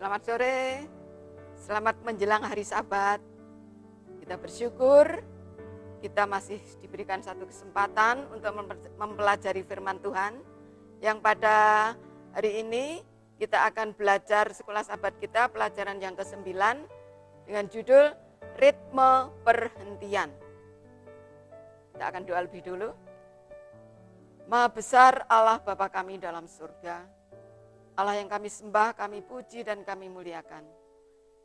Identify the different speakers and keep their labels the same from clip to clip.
Speaker 1: Selamat sore, selamat menjelang hari Sabat. Kita bersyukur kita masih diberikan satu kesempatan untuk mempelajari firman Tuhan. Yang pada hari ini kita akan belajar sekolah Sabat kita pelajaran yang ke-9 dengan judul Ritme Perhentian. Kita akan doa lebih dulu. Maha besar Allah Bapa kami dalam surga, Allah yang kami sembah, kami puji dan kami muliakan.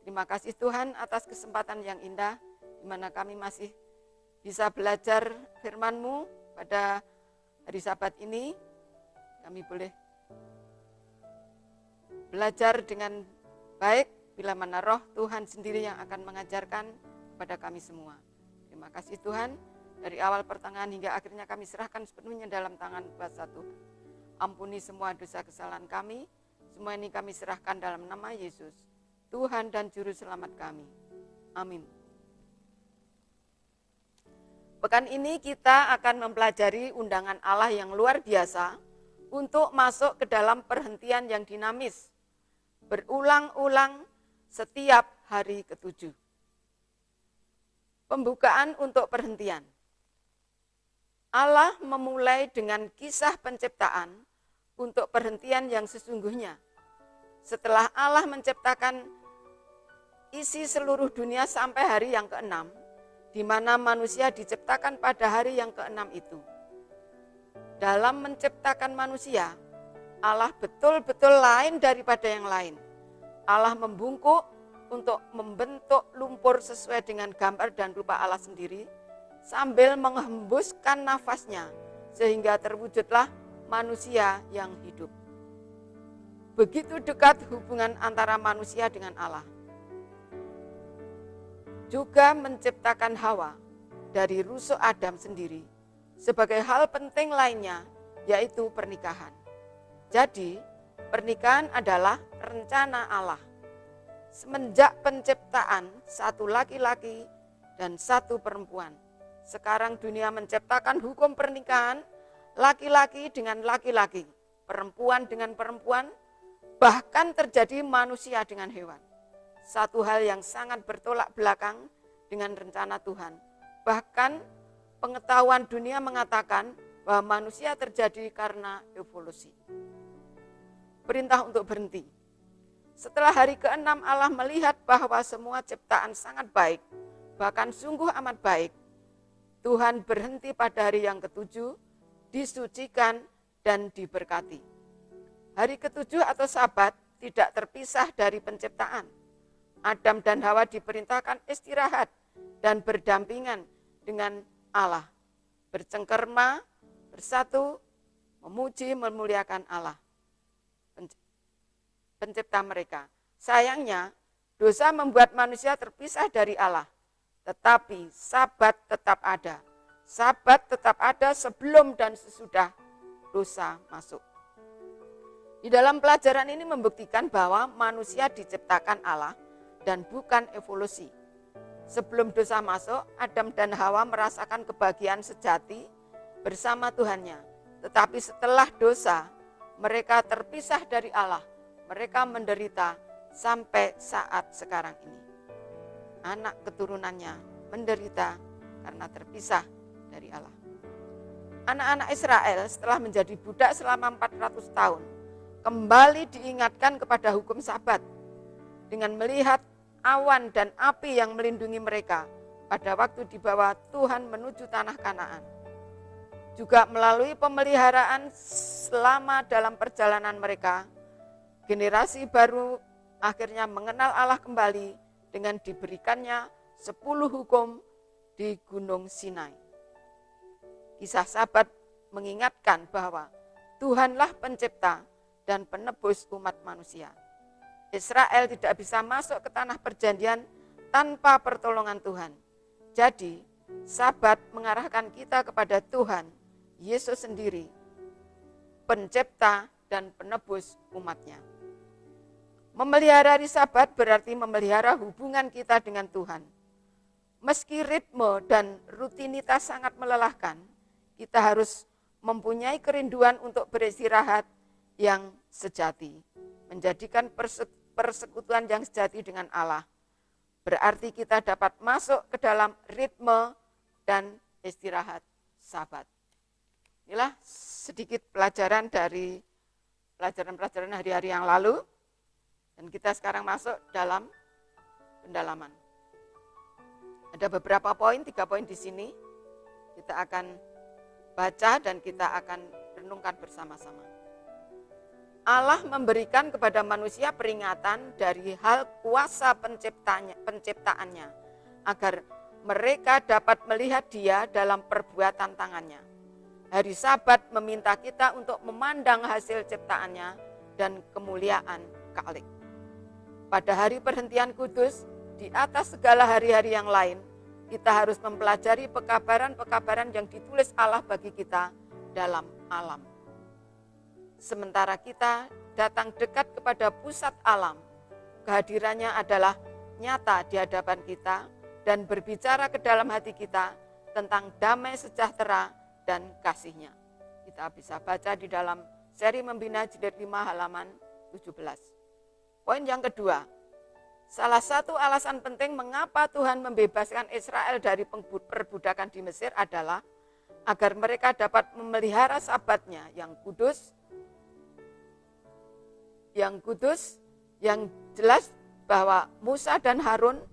Speaker 1: Terima kasih Tuhan atas kesempatan yang indah di mana kami masih bisa belajar firman-Mu pada hari Sabat ini. Kami boleh belajar dengan baik bila mana Roh Tuhan sendiri yang akan mengajarkan kepada kami semua. Terima kasih Tuhan, dari awal pertengahan hingga akhirnya kami serahkan sepenuhnya dalam tangan kuasa Tuhan. Ampuni semua dosa kesalahan kami. Semua ini kami serahkan dalam nama Yesus, Tuhan dan Juru Selamat kami. Amin. Pekan ini kita akan mempelajari undangan Allah yang luar biasa untuk masuk ke dalam perhentian yang dinamis, berulang-ulang setiap hari ke-7. Pembukaan untuk perhentian. Allah memulai dengan kisah penciptaan untuk perhentian yang sesungguhnya. Setelah Allah menciptakan isi seluruh dunia sampai hari yang ke-6, di mana manusia diciptakan pada hari yang ke-6 itu. Dalam menciptakan manusia, Allah betul-betul lain daripada yang lain. Allah membungkuk untuk membentuk lumpur sesuai dengan gambar dan rupa Allah sendiri, sambil menghembuskan nafasnya, sehingga terwujudlah manusia yang hidup. Begitu dekat hubungan antara manusia dengan Allah. Juga menciptakan Hawa dari rusuk Adam sendiri sebagai hal penting lainnya, yaitu pernikahan. Jadi, pernikahan adalah rencana Allah. Semenjak penciptaan satu laki-laki dan satu perempuan, sekarang dunia menciptakan hukum pernikahan laki-laki dengan laki-laki, perempuan dengan perempuan, bahkan terjadi manusia dengan hewan. Satu hal yang sangat bertolak belakang dengan rencana Tuhan. Bahkan pengetahuan dunia mengatakan bahwa manusia terjadi karena evolusi. Perintah untuk berhenti. Setelah hari ke-6 Allah melihat bahwa semua ciptaan sangat baik, bahkan sungguh amat baik. Tuhan berhenti pada hari yang ke-7, disucikan dan diberkati. Hari ke-7 atau Sabat tidak terpisah dari penciptaan. Adam dan Hawa diperintahkan istirahat dan berdampingan dengan Allah. Bercengkerma, bersatu, memuji, memuliakan Allah, pencipta mereka. Sayangnya, dosa membuat manusia terpisah dari Allah. Tetapi Sabat tetap ada. Sabat tetap ada sebelum dan sesudah dosa masuk. Di dalam pelajaran ini membuktikan bahwa manusia diciptakan Allah dan bukan evolusi. Sebelum dosa masuk, Adam dan Hawa merasakan kebahagiaan sejati bersama Tuhannya. Tetapi setelah dosa, mereka terpisah dari Allah. Mereka menderita sampai saat sekarang ini. Anak keturunannya menderita karena terpisah dari Allah. Anak-anak Israel setelah menjadi budak selama 400 tahun, kembali diingatkan kepada hukum Sabat dengan melihat awan dan api yang melindungi mereka pada waktu dibawa Tuhan menuju tanah Kanaan. Juga melalui pemeliharaan selama dalam perjalanan mereka, generasi baru akhirnya mengenal Allah kembali dengan diberikannya 10 hukum di Gunung Sinai. Kisah Sabat mengingatkan bahwa Tuhanlah pencipta dan penebus umat manusia. Israel tidak bisa masuk ke tanah perjanjian tanpa pertolongan Tuhan. Jadi, Sabat mengarahkan kita kepada Tuhan, Yesus sendiri, pencipta dan penebus umatnya. Memelihara hari Sabat berarti memelihara hubungan kita dengan Tuhan. Meski ritme dan rutinitas sangat melelahkan, kita harus mempunyai kerinduan untuk beristirahat yang sejati, menjadikan persekutuan yang sejati dengan Allah. Berarti kita dapat masuk ke dalam ritme dan istirahat Sabat. Inilah sedikit pelajaran dari pelajaran-pelajaran hari-hari yang lalu. Dan kita sekarang masuk dalam pendalaman. Ada beberapa poin, 3 poin di sini. Kita akan baca dan kita akan renungkan bersama-sama. Allah memberikan kepada manusia peringatan dari hal kuasa penciptaannya, agar mereka dapat melihat Dia dalam perbuatan tangannya. Hari Sabat meminta kita untuk memandang hasil ciptaannya dan kemuliaan Khalik. Pada hari perhentian kudus, di atas segala hari-hari yang lain, kita harus mempelajari pekabaran-pekabaran yang ditulis Allah bagi kita dalam alam. Sementara kita datang dekat kepada pusat alam, kehadirannya adalah nyata di hadapan kita dan berbicara ke dalam hati kita tentang damai sejahtera dan kasih-Nya. Kita bisa baca di dalam seri Membina jilid 5 halaman 17. Poin yang kedua, salah satu alasan penting mengapa Tuhan membebaskan Israel dari perbudakan di Mesir adalah agar mereka dapat memelihara Sabatnya yang kudus, yang jelas bahwa Musa dan Harun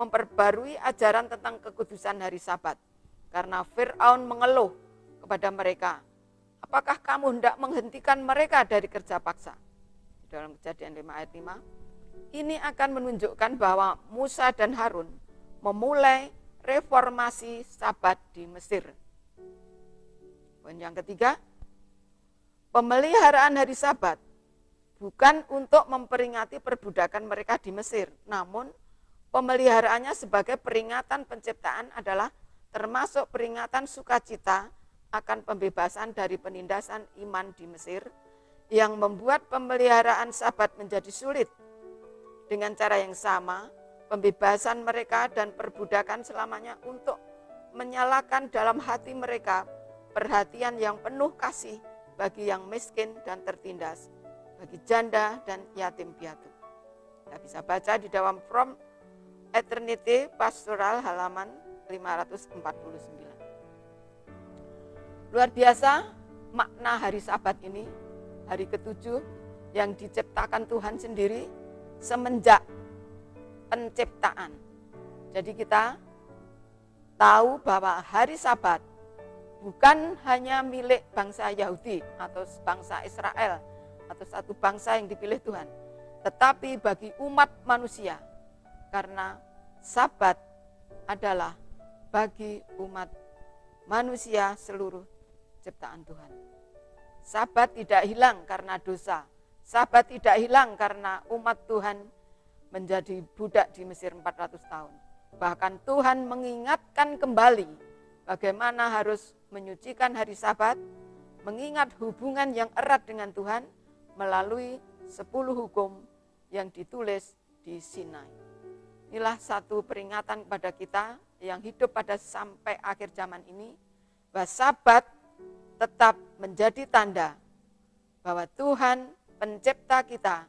Speaker 1: memperbarui ajaran tentang kekudusan hari Sabat. Karena Fir'aun mengeluh kepada mereka, apakah kamu hendak menghentikan mereka dari kerja paksa? Dalam Kejadian 5 ayat 5, ini akan menunjukkan bahwa Musa dan Harun memulai reformasi Sabat di Mesir. Poin yang ketiga, pemeliharaan hari Sabat bukan untuk memperingati perbudakan mereka di Mesir, namun pemeliharaannya sebagai peringatan penciptaan adalah termasuk peringatan sukacita akan pembebasan dari penindasan iman di Mesir yang membuat pemeliharaan Sabat menjadi sulit. Dengan cara yang sama, pembebasan mereka dan perbudakan selamanya untuk menyalakan dalam hati mereka perhatian yang penuh kasih bagi yang miskin dan tertindas, bagi janda dan yatim piatu. Kita bisa baca di dalam From Eternity Pastoral halaman 549. Luar biasa makna hari Sabat ini, hari ke-7 yang diciptakan Tuhan sendiri semenjak penciptaan. Jadi kita tahu bahwa hari Sabat bukan hanya milik bangsa Yahudi atau bangsa Israel atau satu bangsa yang dipilih Tuhan, tetapi bagi umat manusia, karena Sabat adalah bagi umat manusia seluruh ciptaan Tuhan. Sabat tidak hilang karena dosa. Sabat tidak hilang karena umat Tuhan menjadi budak di Mesir 400 tahun. Bahkan Tuhan mengingatkan kembali bagaimana harus menyucikan hari Sabat, mengingat hubungan yang erat dengan Tuhan melalui 10 hukum yang ditulis di Sinai. Inilah satu peringatan kepada kita yang hidup pada sampai akhir zaman ini, bahwa Sabat tetap menjadi tanda bahwa Tuhan pencipta kita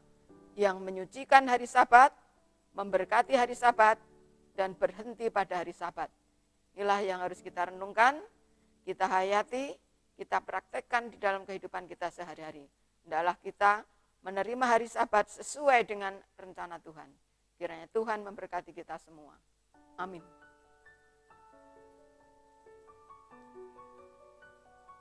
Speaker 1: yang menyucikan hari Sabat, memberkati hari Sabat, dan berhenti pada hari Sabat. Inilah yang harus kita renungkan, kita hayati, kita praktekkan di dalam kehidupan kita sehari-hari. Hendaklah kita menerima hari Sabat sesuai dengan rencana Tuhan. Kiranya Tuhan memberkati kita semua. Amin.